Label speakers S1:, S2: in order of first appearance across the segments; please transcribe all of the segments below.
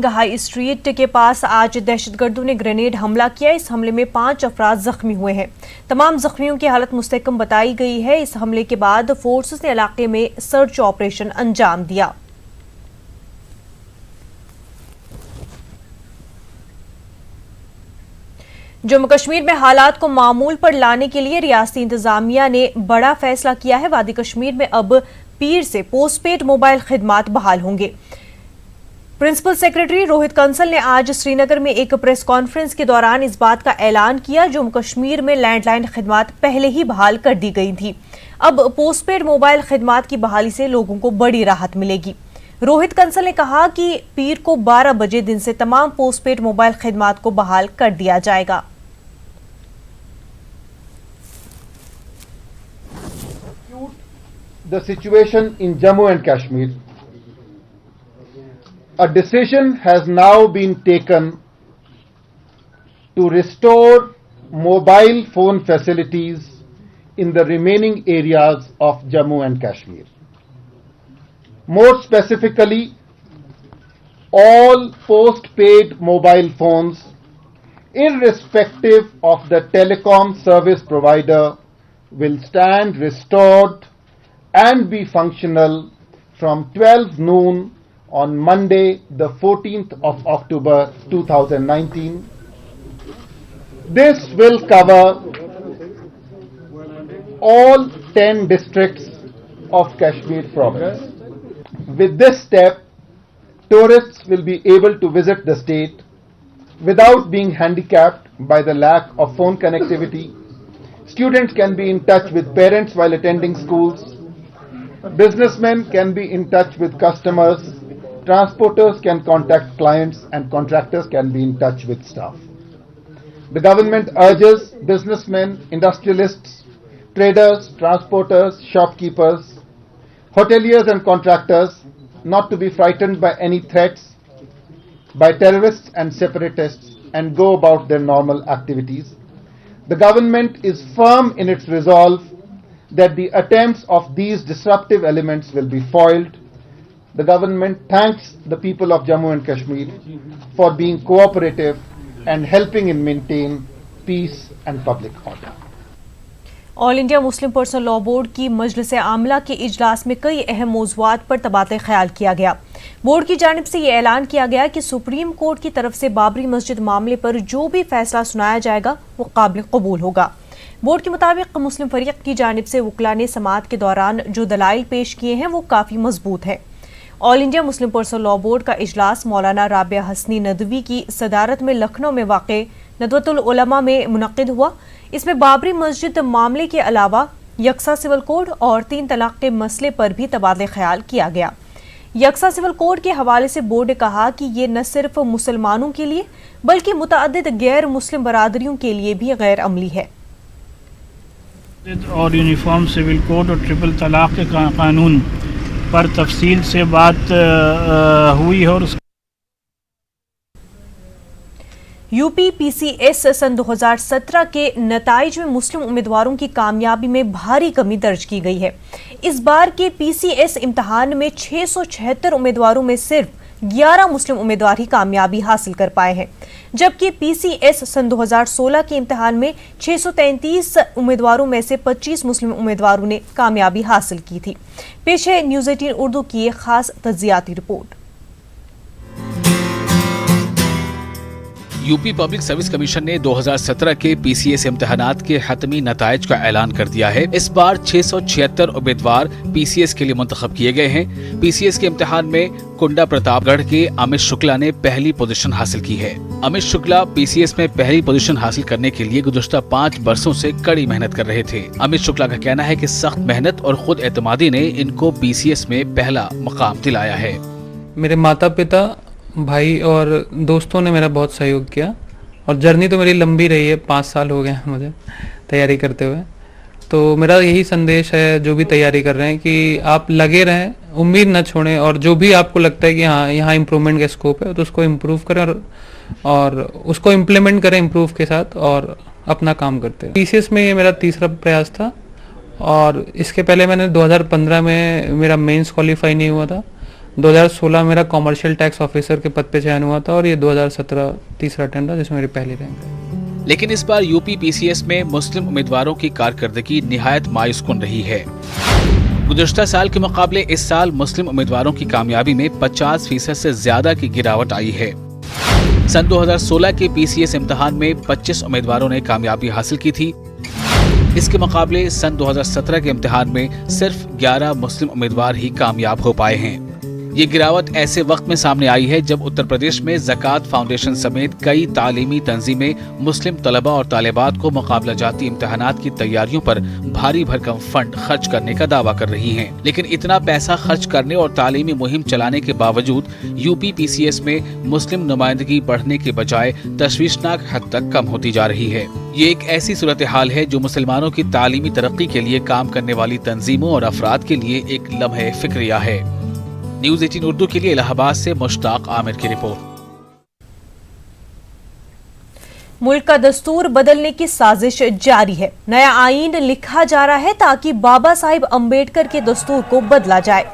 S1: Singh high street के पास आज दहशतगर्दों ने ग्रेनेड हमला किया। इस हमले में 5 अफराद जख्मी हुए हैं। तमाम जख्मियों की हालत मुस्तहकम बताई गई है। इस हमले के बाद फोर्सेस ने इलाके में सर्च ऑपरेशन अंजाम दिया। जम्मू कश्मीर में हालात को मामूल पर लाने के लिए रियासती इंतजामिया ने बड़ा फैसला किया है। वादी कश्मीर में अब पीर से पोस्टपेड मोबाइल खिदमात बहाल होंगे। प्रिंसिपल सेक्रेटरी रोहित कंसल ने आज श्रीनगर में एक प्रेस कॉन्फ्रेंस के दौरान इस बात का ऐलान किया। जम्मू कश्मीर में लैंडलाइन खिदमात पहले ही बहाल कर दी गई थी। अब पोस्टपेड मोबाइल खिदमात की बहाली से लोगों को बड़ी राहत मिलेगी। रोहित कंसल ने कहा कि पीर को 12 बजे दिन से तमाम पोस्टपेड मोबाइल खिदमात को बहाल कर दिया जाएगा।
S2: The situation in Jammu and Kashmir. A decision has now been taken to restore mobile phone facilities in the remaining areas of Jammu and Kashmir. More specifically, all post-paid mobile phones, irrespective of the telecom service provider, will stand restored and be functional from 12 noon on Monday, the 14th of October 2019. This will cover all 10 districts of Kashmir province. With this step, tourists will be able to visit the state without being handicapped by the lack of phone connectivity. Students can be in touch with parents while attending schools. Businessmen can be in touch with customers, transporters can contact clients, and contractors can be in touch with staff. The government urges businessmen, industrialists, traders, transporters, shopkeepers, hoteliers and contractors not to be frightened by any threats by terrorists and separatists and go about their normal activities. The government is firm in its resolve that the attempts of these disruptive elements will be foiled. The government thanks the people of Jammu and Kashmir for being cooperative and helping in maintain peace and public order.
S1: All India Muslim personal law board की मजलिस आमला के इजलास में कई अहम मौज़ूआत पर तबादला ख्याल किया गया। बोर्ड की जानिब से ये ऐलान किया गया कि सुप्रीम कोर्ट की तरफ से बाबरी मस्जिद मामले पर जो भी फैसला सुनाया जाएगा वो काबिल कबूल होगा। बोर्ड के मुताबिक मुस्लिम फरीक की जानिब से वकला ने समाअत के दौरान जो दलाइल पेश किए हैं वो काफ़ी मजबूत है। All India Muslim personal law board का इजलास मौलाना राबिया हसनी नदवी की सदारत में लखनऊ में वाक़े नदवतुल उलमा में मुनक़िद हुआ। इसमें बाबरी मस्जिद मामले के अलावा यकसा सिविल कोड और 3 तलाक के मसले पर भी तबादला ख्याल किया गया। यकसा सिविल कोड के हवाले से बोर्ड ने कहा कि ये न सिर्फ मुसलमानों के लिए बल्कि मुतअद्दिद गैर मुस्लिम बरादरियों के लिए भी गैर अमली है।
S3: और यूनिफॉर्म सिविल कोड और ट्रिपल तलाक के कानून पर तफसील से बात हुई है और
S1: यूपी पीसीएस सन 2017 के नताइज में मुस्लिम उम्मीदवारों की कामयाबी में भारी कमी दर्ज की गई है। इस बार के पीसीएस इम्तहान में 676 उम्मीदवारों में सिर्फ 11 मुस्लिम उम्मीदवार ही कामयाबी हासिल कर पाए हैं, जबकि पीसीएस सन 2016 के इम्तिहान में 633 उम्मीदवारों में से 25 मुस्लिम उम्मीदवारों ने कामयाबी हासिल की थी। पेश है न्यूज़ 18 उर्दू की एक खास तज्जियाती report.
S4: UP public service commission ने 2017 के पीसीएस इम्तिहानात के हतमी नताइज का ऐलान कर दिया है। इस बार 676 उम्मीदवार पीसीएस के लिए मुंतखब किए गए हैं। पीसीएस के इम्तिहान में कुंडा प्रतापगढ़ के अमित शुक्ला ने पहली पोजीशन हासिल की है। अमित शुक्ला पीसीएस में पहली पोजीशन हासिल करने के लिए गुज़श्ता 5 बरसों से कड़ी मेहनत कर रहे थे। अमित शुक्ला का कहना है कि सख्त मेहनत और खुद एतमादी ने इनको पीसीएस में पहला मकाम दिलाया है।
S5: मेरे माता पिता, भाई और दोस्तों ने मेरा बहुत सहयोग किया और जर्नी तो मेरी लंबी रही है। 5 साल हो गए हैं मुझे तैयारी करते हुए। तो मेरा यही संदेश है जो भी तैयारी कर रहे हैं कि आप लगे रहें, उम्मीद न छोड़ें और जो भी आपको लगता है कि हाँ यहाँ इम्प्रूवमेंट का स्कोप है तो उसको इम्प्रूव करें और उसको इम्प्लीमेंट करें इम्प्रूव के साथ और अपना काम करते हैं। पीसीएस में ये मेरा तीसरा प्रयास था और इसके पहले मैंने 2015 में मेरा मेंस क्वालिफाई नहीं हुआ था 2016 मेरा कॉमर्शियल टैक्स ऑफिसर के पद पे चयन हुआ था और ये 2017 तीसरा अटेम्प्ट था जिसमें मेरी पहली रैंक है।
S4: लेकिन इस बार यूपी पीसीएस में मुस्लिम उम्मीदवारों की कारकर्दगी निहायत मायूसकुन रही है। गुज़श्ता साल के मुकाबले इस साल मुस्लिम उम्मीदवारों की कामयाबी में 50% से ज्यादा की गिरावट आई है। सन 2016 के पीसीएस इम्तिहान में 25 उम्मीदवारों ने कामयाबी हासिल की थी। इसके मुकाबले सन 2017 के इम्तिहान में सिर्फ 11 मुस्लिम उम्मीदवार ही कामयाब हो पाए हैं। ये गिरावट ऐसे वक्त में सामने आई है जब उत्तर प्रदेश में ज़कात फाउंडेशन समेत कई तालीमी तंजीमें मुस्लिम तलबा और तालिबात को मुकाबला जाती इम्तिहानात की तैयारियों पर भारी भरकम फंड खर्च करने का दावा कर रही हैं। लेकिन इतना पैसा खर्च करने और तालीमी मुहिम चलाने के बावजूद यूपी पीसीएस में मुस्लिम नुमाइंदगी बढ़ने के बजाय तशवीशनाक हद तक कम होती जा रही है। ये एक ऐसी सूरत हाल है जो मुसलमानों की तालीमी तरक्की के लिए काम करने वाली तंजीमों और अफराद के लिए एक लम्हे फिक्रिया है। न्यूज़ 18 उर्दू के लिए इलाहाबाद से मुश्ताक आमिर की रिपोर्ट।
S1: मुल्क का दस्तूर बदलने की साजिश जारी है। नया आईन लिखा जा रहा है ताकि बाबा साहिब अम्बेडकर के दस्तूर को बदला जाए।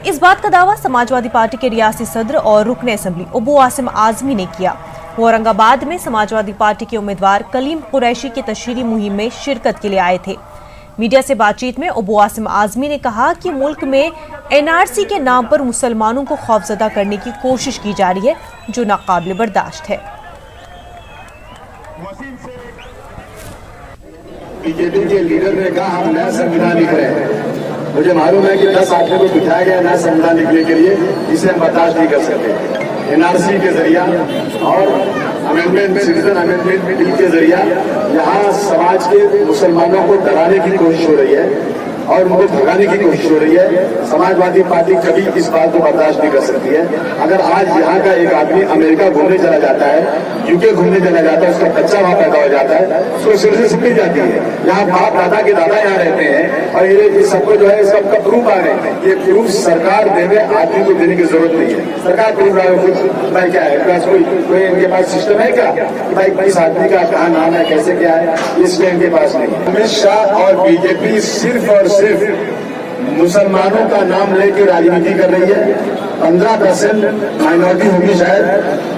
S1: इस बात का दावा समाजवादी पार्टी के रियासी सदर और रुकन असेंबली अबू आसिम आजमी ने किया। वो औरंगाबाद में समाजवादी पार्टी के उम्मीदवार कलीम कुरैशी की तशहीरी मुहिम में शिरकत के लिए आए थे। मीडिया से बातचीत में अबू आसिम आजमी ने कहा कि मुल्क में एनआरसी के नाम पर मुसलमानों को खौफजदा करने की कोशिश की जा रही है, जो नाकाबिल बर्दाश्त है।
S6: बीजेपी के लीडर ने कहा हम नया संविधान लिख रहे हैं। मुझे मालूम है कि 10 आदमी को बिठाया गया नया संविधान लिखने के लिए, इसे हम बर्दाश्त नहीं कर सकते। एनआरसी के जरिया और अमेंडमेंट सिटीजन अमेंडमेंट बिल के जरिया यहाँ समाज के मुसलमानों को डराने की कोशिश हो रही है और उनको भगाने की कोशिश हो रही है। समाजवादी पार्टी कभी इस बात को बर्दाश्त नहीं कर सकती है। अगर आज यहाँ का एक आदमी अमेरिका घूमने चला जाता है, यूके घूमने चला जाता है, उसका बच्चा वहाँ पैदा हो जाता है, उसको सिटीजनशिप मिल जाती है। यहाँ बाप दादा के दादा यहाँ रहते हैं और ये सबको जो है इसका प्रूफ आ रहे हैं। ये प्रूफ सरकार देने आदमी को देने की जरूरत नहीं है। सरकार प्रूफ रहा है भाई क्या है, कोई इनके पास सिस्टम है क्या कि भाई इस आदमी का कहाँ नाम है, कैसे क्या है, इसलिए इनके पास नहीं। अमित शाह और बीजेपी सिर्फ और सिर्फ मुसलमानों का नाम लेकर राजनीति कर रही है। 15% माइनॉरिटी होगी शायद,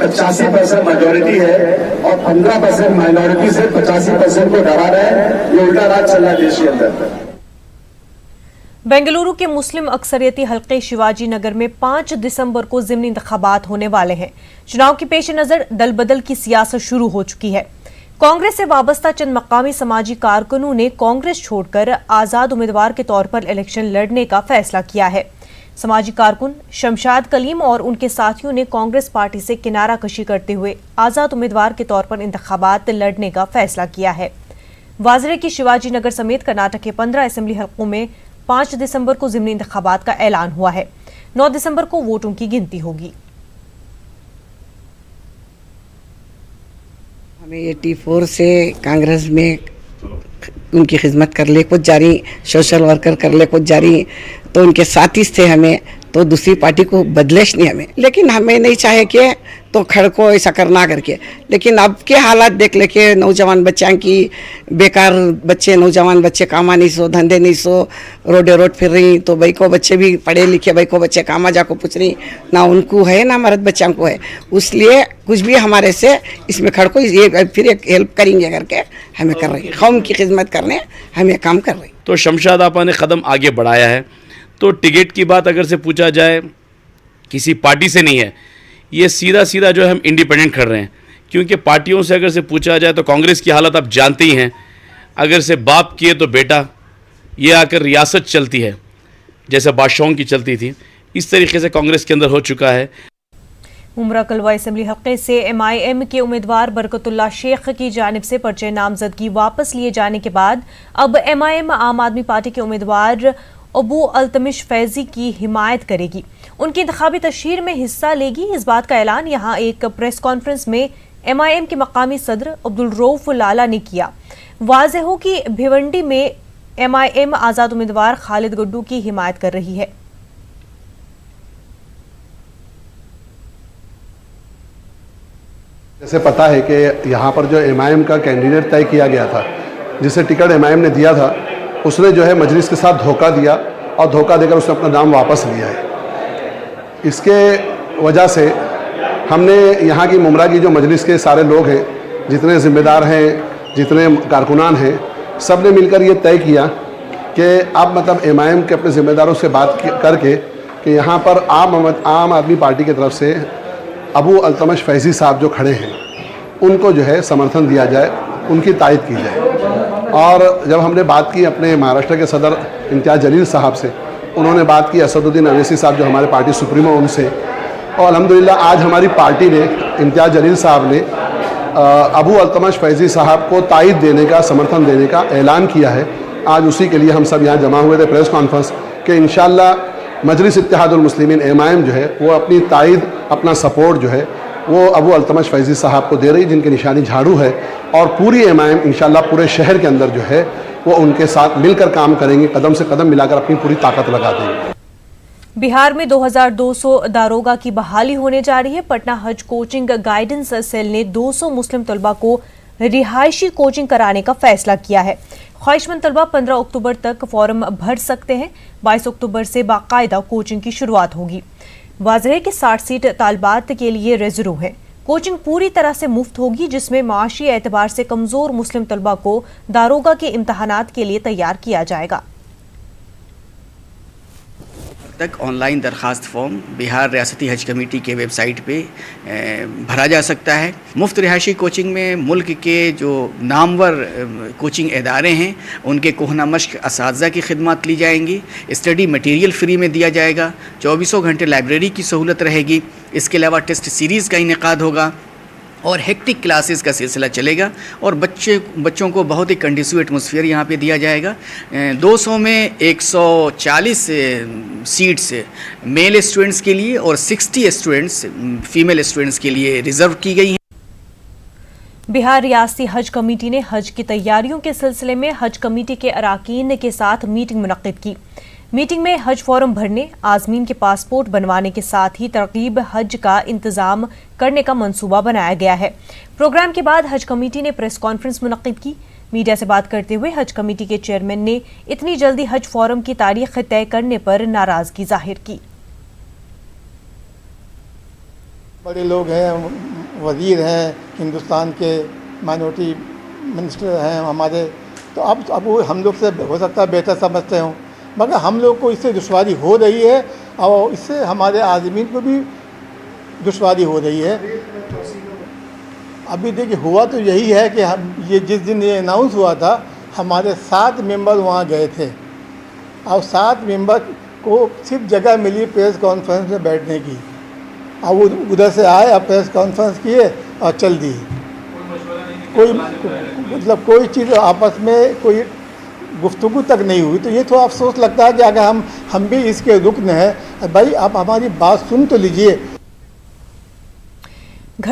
S6: 85% मेजोरिटी है और 15% माइनॉरिटी से 85% को डरा रहे हैं। ये उल्टा राज चल रहा है देश के अंदर।
S1: बेंगलुरु के मुस्लिम अक्सरियती हल्के शिवाजी नगर में 5 दिसंबर को ज़िमनी इंतखाबात होने वाले हैं। चुनाव के पेश नज़र दल बदल की सियासत शुरू हो चुकी है। कांग्रेस से वाबस्ता चंद मकामी समाजी कारकुनों ने कांग्रेस छोड़कर आज़ाद उम्मीदवार के तौर पर इलेक्शन लड़ने का फैसला किया है। समाजी कारकुन शमशाद कलीम और उनके साथियों ने कांग्रेस पार्टी से किनारा कशी करते हुए आज़ाद उम्मीदवार के तौर पर इंतखाबात लड़ने का फैसला किया है। वाजरे की शिवाजी नगर समेत कर्नाटक के 15 असेंबली हलकों में 5 दिसंबर को ज़िमनी इंतखाबात का ऐलान हुआ है। 9 दिसंबर को वोटों की गिनती होगी।
S7: हमें 84 से कांग्रेस में उनकी खिदमत कर ले कुछ जारी, सोशल वर्कर कर ले कुछ जारी, तो उनके साथी थे हमें, तो दूसरी पार्टी को बदलेश नहीं हमें। लेकिन हमें नहीं चाहे कि तो खड़को ऐसा करना करके, लेकिन अब के हालात देख लेके नौजवान बच्चों की बेकार बच्चे नौजवान बच्चे कामा नहीं सो, धंधे नहीं सो, रोडे रोड फिर रही, तो भाई को बच्चे भी पढ़े लिखे भाई को बच्चे कामा जाको पूछ रही, ना उनको है ना मर्द बच्चों को है। इसलिए कुछ भी हमारे से इसमें खड़को ये फिर एक हेल्प करेंगे करके हमें कर रही, कौम की खिदमत करने हमें काम कर रही।
S8: तो शमशाद आपा ने कदम आगे बढ़ाया है। तो टिकट की बात अगर से पूछा जाए किसी पार्टी से नहीं है, ये सीधा सीधा जो है हम इंडिपेंडेंट कर रहे हैं। क्योंकि पार्टियों से अगर से पूछा जाए तो कांग्रेस की हालत आप जानते ही हैं, अगर से बाप किए तो बेटा, ये आकर रियासत चलती है जैसे बादशाहों की चलती थी, इस तरीके से कांग्रेस के अंदर हो चुका है।
S1: उमरा कलवा असेंबली हल्के से MIM के उम्मीदवार बरकतुल्ला शेख की जानिब से पर्चे नामजदगी वापस लिए जाने के बाद अब MIM आम आदमी पार्टी के उम्मीदवार अबू अल्तमिश फैजी की हिमायत करेगी, उनकी इंतखाबी तशहीर में हिस्सा लेगी। इस बात का ऐलान यहाँ एक प्रेस कॉन्फ्रेंस में MIM के मकामी सदर अब्दुल रऊफ लाला ने किया। वाज़ेह हो कि भिवंडी में MIM आज़ाद उम्मीदवार खालिद गुड्डू की हिमायत कर रही है।
S9: जैसे पता है कि यहाँ पर जो MIM का कैंडिडेट तय किया गया था, जिसे टिकट MIM ने दिया था, उसने जो है मजलिस के साथ धोखा दिया और धोखा देकर उसने अपना नाम वापस लिया है। इसके वजह से हमने यहाँ की मुमरा की जो मजलिस के सारे लोग हैं, जितने ज़िम्मेदार हैं, जितने कारकुनान हैं, सब ने मिलकर ये तय किया कि अब मतलब एमआईएम के अपने ज़िम्मेदारों से बात करके कि यहाँ पर आम आदमी पार्टी की तरफ से अबू अल्तमश फैज़ी साहब जो खड़े हैं उनको जो है समर्थन दिया जाए, उनकी तायद की जाए। और जब हमने बात की अपने महाराष्ट्र के सदर इम्तियाज़ जलील साहब से, उन्होंने बात की असदुद्दीन अवैसी साहब जो हमारे पार्टी सुप्रीमो उनसे, और अल्हम्दुलिल्लाह आज हमारी पार्टी ने इम्तियाज़ जलील साहब ने अबू अल्तमश फैज़ी साहब को तायद देने का, समर्थन देने का ऐलान किया है। आज उसी के लिए हम सब यहाँ जमा हुए थे प्रेस कॉन्फ्रेंस कि इंशाअल्लाह मजलिस इत्तेहादुल मुस्लिमीन एमआईएम जो है वो अपनी तायद, अपना सपोर्ट जो है वो अबू अल्तमश फैज़ी साहब को दे रही, जिनकी निशानी झाड़ू है, और पूरी एमआईएम इंशाअल्लाह पूरे शहर के अंदर जो है वो उनके साथ मिलकर काम करेंगे, कदम से कदम मिलाकर अपनी पूरी ताकत लगा देंगे।
S1: बिहार में 2200 दारोगा की बहाली होने जा रही है। पटना हज कोचिंग गाइडेंस सेल ने 200 मुस्लिम तलबा को रिहायशी कोचिंग कराने का फैसला किया है। ख्वाहिशमंद तलबा 15 अक्टूबर तक फॉर्म भर सकते हैं। 22 अक्टूबर से बाकायदा कोचिंग की शुरुआत होगी। वाज़ेह है कि 60 सीट तालिबात के लिए रिजर्व है। कोचिंग पूरी तरह से मुफ्त होगी, जिसमें माशी एतबार से कमजोर मुस्लिम तलबा को दारोगा के इम्तहानात के लिए तैयार किया जाएगा।
S10: तक ऑनलाइन दरखास्त फॉर्म बिहार रियासती हज कमेटी के वेबसाइट पे भरा जा सकता है। मुफ्त रिहायशी कोचिंग में मुल्क के जो नामवर कोचिंग इदारे हैं उनके कोहना मश्क असातिज़ा की खिदमत ली जाएंगी। स्टडी मटेरियल फ्री में दिया जाएगा। 24 घंटे लाइब्रेरी की सहूलत रहेगी। इसके अलावा टेस्ट सीरीज़ का इनेकाद होगा और हेक्टिक क्लासेस का सिलसिला चलेगा और बच्चों को बहुत ही कंडीसिव एटमॉस्फेयर यहाँ पे दिया जाएगा। 200 में 140 सीट्स मेल स्टूडेंट्स के लिए और 60 स्टूडेंट्स फीमेल स्टूडेंट्स के लिए रिजर्व की गई हैं।
S1: बिहार रियासती हज कमेटी ने हज की तैयारियों के सिलसिले में हज कमेटी के अराकीन के साथ मीटिंग मुनक्किद की। मीटिंग में हज फॉर्म भरने, आज़मीन के पासपोर्ट बनवाने के साथ ही तरकीब हज का इंतजाम करने का मंसूबा बनाया गया है। प्रोग्राम के बाद हज कमेटी ने प्रेस कॉन्फ्रेंस मुनक्किद की। मीडिया से बात करते हुए हज कमेटी के चेयरमैन ने इतनी जल्दी हज फॉर्म की तारीख तय करने पर नाराजगी जाहिर की।
S11: बड़े लोग हैं, वजीर हैं, हिंदुस्तान के माइनॉरिटी मिनिस्टर हैं हमारे, तो अब वो हम लोग से हो सकता है बेहतर समझते हों, मगर हम लोग को इससे दुश्वारी हो रही है और इससे हमारे आज़मीन को भी दुश्वारी हो रही है। अभी देखिए हुआ तो यही है कि हम ये जिस दिन ये अनाउंस हुआ था हमारे 7 मेंबर वहाँ गए थे और 7 मेंबर को सिर्फ जगह मिली प्रेस कॉन्फ्रेंस में बैठने की, और वो उधर से आए और प्रेस कॉन्फ्रेंस किए और चल दी। कोई मतलब कोई चीज़ आपस में कोई गुफ्तगू तक नहीं हुई। तो ये थोड़ा अफसोस लगता है कि अगर हम भी इसके रुकन हैं, भाई आप हमारी बात सुन तो लीजिए।